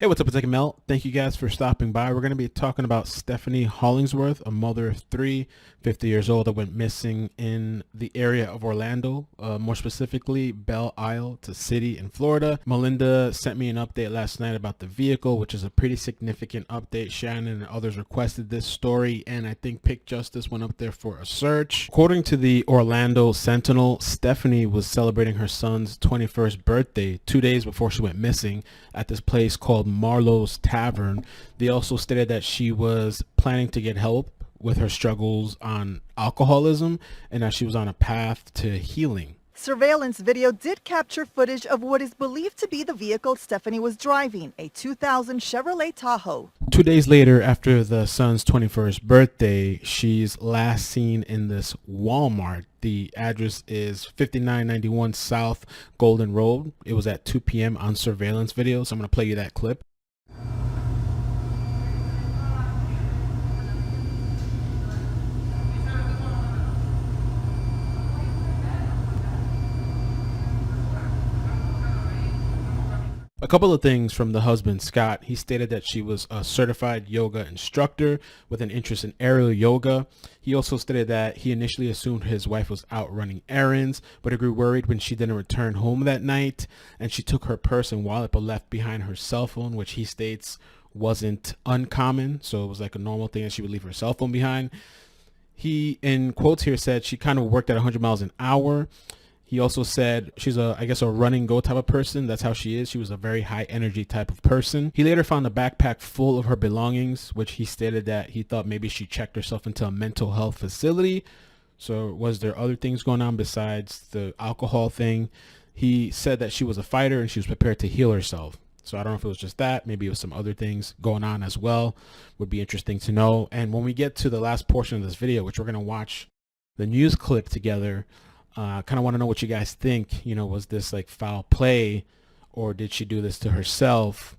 Hey, what's up? It's iCkEdMeL. Thank you guys for stopping by. We're going to be talking about Stephanie Hollingsworth, a mother of three, 50 years old, that went missing in the area of Orlando, more specifically Belle Isle to City in Florida. Melinda sent me an update last night about the vehicle, which is a pretty significant update. Shannon and others requested this story, and I think Pick Justice went up there for a search. According to the Orlando Sentinel, Stephanie was celebrating her son's 21st birthday 2 days before she went missing at this place called Marlow's Tavern. They also stated that she was planning to get help with her struggles on alcoholism and that she was on a path to healing. Surveillance video did capture footage of what is believed to be the vehicle Stephanie was driving, a 2000 Chevrolet Tahoe. 2 days later, after the son's 21st birthday, she's last seen in this Walmart. The address is 5991 South Golden Road. It was at 2 p.m. on surveillance video, so I'm going to play you that clip. A couple of things from the husband, Scott. He stated that she was a certified yoga instructor with an interest in aerial yoga. He also stated that he initially assumed his wife was out running errands, but he grew worried when she didn't return home that night, and she took her purse and wallet but left behind her cell phone, which he states wasn't uncommon. So it was like a normal thing that she would leave her cell phone behind. He, in quotes here, said she kind of worked at 100 miles an hour. He also said she's I guess a run and go type of person. That's how she is. She was a very high energy type of person. He later found a backpack full of her belongings, which he stated that he thought maybe she checked herself into a mental health facility. So was there other things going on besides the alcohol thing? He said that she was a fighter and she was prepared to heal herself. So I don't know if it was just that. Maybe it was some other things going on as well. Would be interesting to know. And when we get to the last portion of this video, which we're going to watch the news clip together, kind of want to know what you guys think. You know, was this like foul play, or did she do this to herself?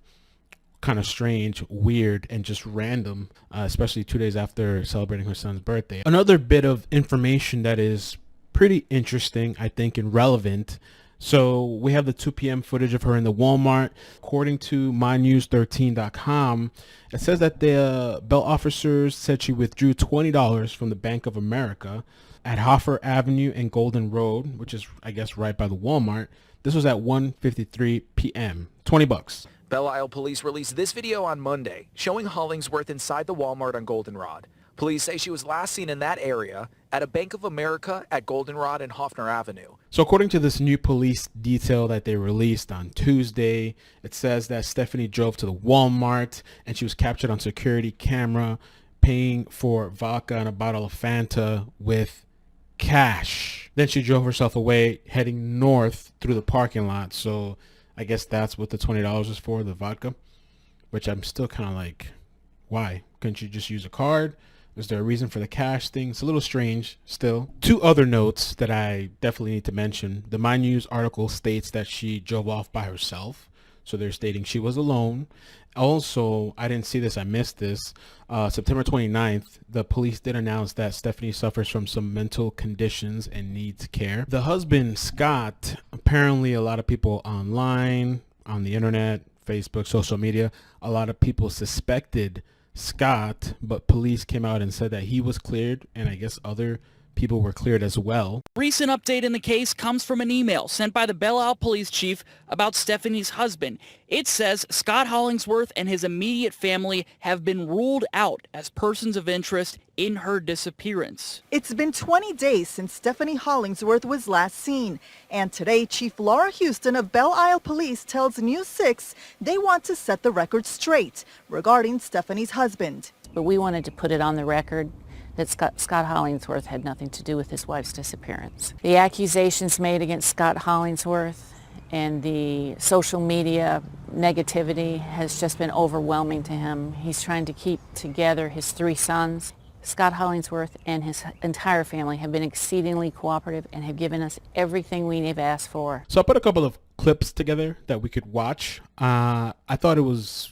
Kind of strange, weird, and just random, especially 2 days after celebrating her son's birthday. Another bit of information that is pretty interesting, I think, and relevant. So we have the 2 p.m. footage of her in the Walmart. According to mynews13.com, it says that the Belle officers said she withdrew $20 from the Bank of America at Hoffer Avenue and Golden Road, which is, I guess, right by the Walmart. This was at 1:53 p.m. $20. Belle Isle police released this video on Monday, showing Hollingsworth inside the Walmart on Goldenrod. Police say she was last seen in that area at a Bank of America at Goldenrod and Hoffner Avenue. So according to this new police detail that they released on Tuesday, it says that Stephanie drove to the Walmart and she was captured on security camera paying for vodka and a bottle of Fanta with cash. Then she drove herself away, heading north through the parking lot. So I guess that's what the $20 is for, the vodka, which I'm still kind of like, why? Couldn't you just use a card? Is there a reason for the cash thing? It's a little strange still. Two other notes that I definitely need to mention. The My News article states that she drove off by herself. So they're stating she was alone. Also, I didn't see this. I missed this. September 29th, the police did announce that Stephanie suffers from some mental conditions and needs care. The husband, Scott, apparently a lot of people online, on the internet, Facebook, social media, a lot of people suspected Scott, but police came out and said that he was cleared, and I guess other people were cleared as well. Recent update in the case comes from an email sent by the Belle Isle police chief about Stephanie's husband. It says Scott Hollingsworth and his immediate family have been ruled out as persons of interest in her disappearance. It's been 20 days since Stephanie Hollingsworth was last seen. And today, Chief Laura Houston of Belle Isle Police tells News 6 they want to set the record straight regarding Stephanie's husband. But we wanted to put it on the record that Scott Hollingsworth had nothing to do with his wife's disappearance. The accusations made against Scott Hollingsworth and the social media negativity has just been overwhelming to him. He's trying to keep together his three sons. Scott Hollingsworth and his entire family have been exceedingly cooperative and have given us everything we have asked for. So I put a couple of clips together that we could watch. I thought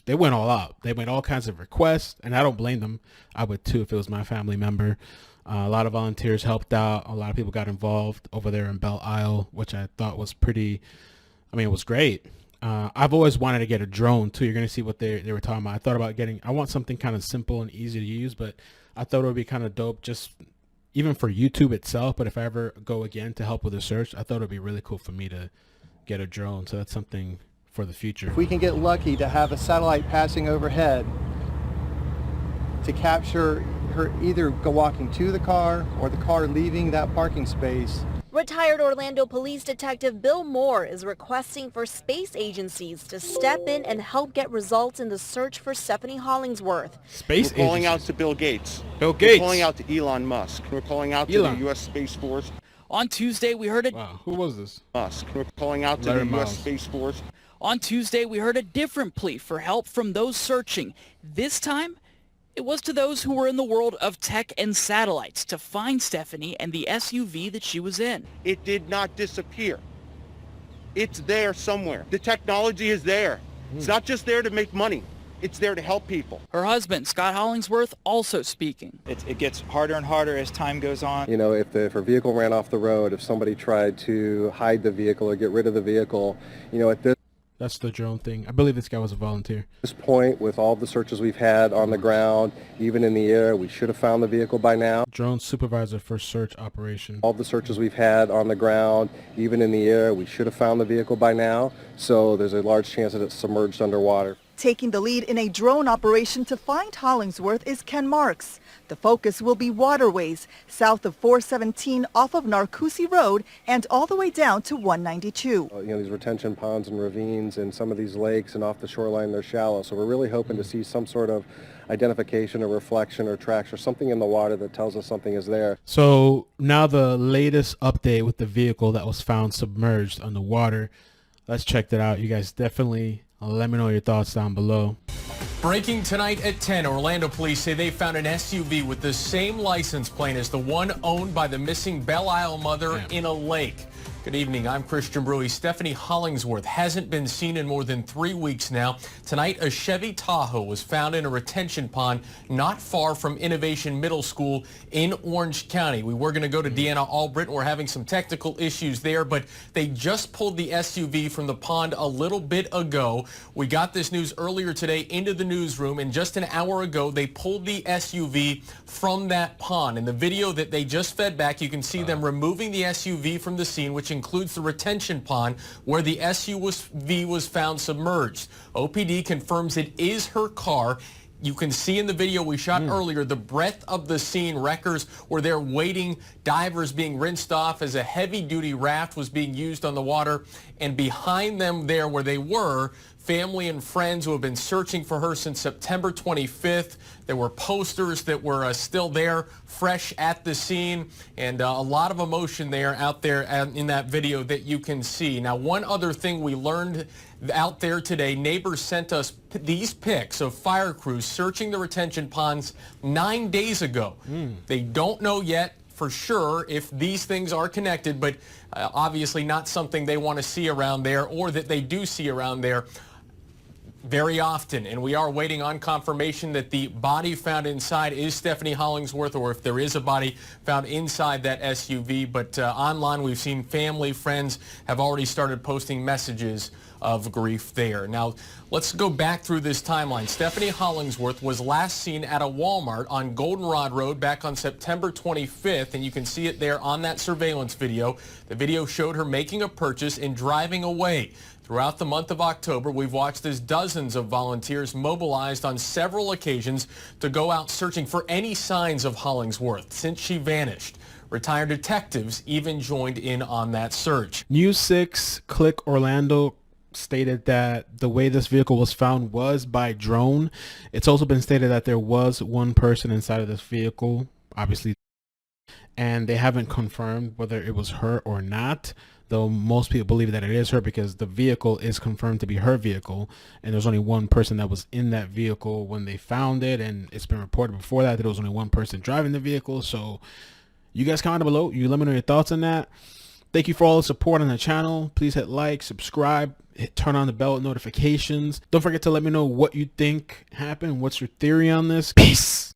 they went all out. They made all kinds of requests, and I don't blame them. I would too if it was my family member. A lot of volunteers helped out. A lot of people got involved over there in Belle Isle, which I thought was pretty, I mean, it was great. I've always wanted to get a drone too. You're going to see what they were talking about. I thought about I want something kind of simple and easy to use, but I thought it would be kind of dope just even for YouTube itself. But if I ever go again to help with the search, I thought it would be really cool for me to get a drone. So that's something for the future. If we can get lucky to have a satellite passing overhead to capture her either walking to the car or the car leaving that parking space. Retired Orlando Police Detective Bill Moore is requesting for space agencies to step in and help get results in the search for Stephanie Hollingsworth. Space We're calling agencies. out to Bill Gates. Bill Gates. We're calling out to Elon Musk. We're calling out to the U.S. Space Force. On Tuesday, we heard Wow, who was this? Musk. We're calling out to Larry the Miles. U.S. Space Force. On Tuesday, we heard a different plea for help from those searching. This time, it was to those who were in the world of tech and satellites to find Stephanie and the SUV that she was in. It did not disappear. It's there somewhere. The technology is there. It's not just there to make money. It's there to help people. Her husband, Scott Hollingsworth, also speaking. It gets harder and harder as time goes on. You know, if her vehicle ran off the road, if somebody tried to hide the vehicle or get rid of the vehicle, you know, at That's the drone thing. I believe this guy was a volunteer. this point, with all the searches we've had on the ground, even in the air, we should have found the vehicle by now. Drone supervisor for search operation. All the searches we've had on the ground, even in the air, we should have found the vehicle by now. So there's a large chance that it's submerged underwater. Taking the lead in a drone operation to find Hollingsworth is Ken Marks. The focus will be waterways south of 417 off of Narcoossee Road and all the way down to 192. You know, these retention ponds and ravines and some of these lakes and off the shoreline, they're shallow. So we're really hoping to see some sort of identification or reflection or tracks or something in the water that tells us something is there. So now the latest update with the vehicle that was found submerged underwater. Let's check that out. You guys definitely let me know your thoughts down below. Breaking tonight at 10, Orlando police say they found an SUV with the same license plate as the one owned by the missing Belle Isle mother in a lake. Good evening, I'm Christian Brewy. Stephanie Hollingsworth hasn't been seen in more than 3 weeks now. Tonight, a Chevy Tahoe was found in a retention pond not far from Innovation Middle School in Orange County. We were going to go to Deanna Albritton. We're having some technical issues there, but they just pulled the SUV from the pond a little bit ago. We got this news earlier today into the newsroom, and just an hour ago, they pulled the SUV from that pond. In the video that they just fed back, you can see them removing the SUV from the scene, which includes the retention pond where the SUV was found submerged. OPD confirms it is her car. You can see in the video we shot earlier the breadth of the scene. Wreckers were there waiting, divers being rinsed off as a heavy-duty raft was being used on the water. And behind them there where they were, family and friends who have been searching for her since September 25th. There were posters that were still there, fresh at the scene, and a lot of emotion there out there in that video that you can see. Now, one other thing we learned out there today, neighbors sent us these pics of fire crews searching the retention ponds 9 days ago. They don't know yet for sure if these things are connected, but obviously not something they want to see around there or that they do see around there very often, and we are waiting on confirmation that the body found inside is Stephanie Hollingsworth, or if there is a body found inside that SUV. But online, we've seen family, friends have already started posting messages of grief there. Now, let's go back through this timeline. Stephanie Hollingsworth was last seen at a Walmart on Goldenrod Road back on September 25th, and you can see it there on that surveillance video. The video showed her making a purchase and driving away. Throughout the month of October, we've watched as dozens of volunteers mobilized on several occasions to go out searching for any signs of Hollingsworth since she vanished. Retired detectives even joined in on that search. News 6 Click Orlando stated that the way this vehicle was found was by drone. It's also been stated that there was one person inside of this vehicle, obviously, and they haven't confirmed whether it was her or not, though most people believe that it is her because the vehicle is confirmed to be her vehicle, and there's only one person that was in that vehicle when they found it, and it's been reported before that there was only one person driving the vehicle. So you guys comment below, you let me know your thoughts on that. Thank you for all the support on the channel. Please hit like, subscribe, turn on the bell notifications. Don't forget to let me know what you think happened. What's your theory on this? Peace.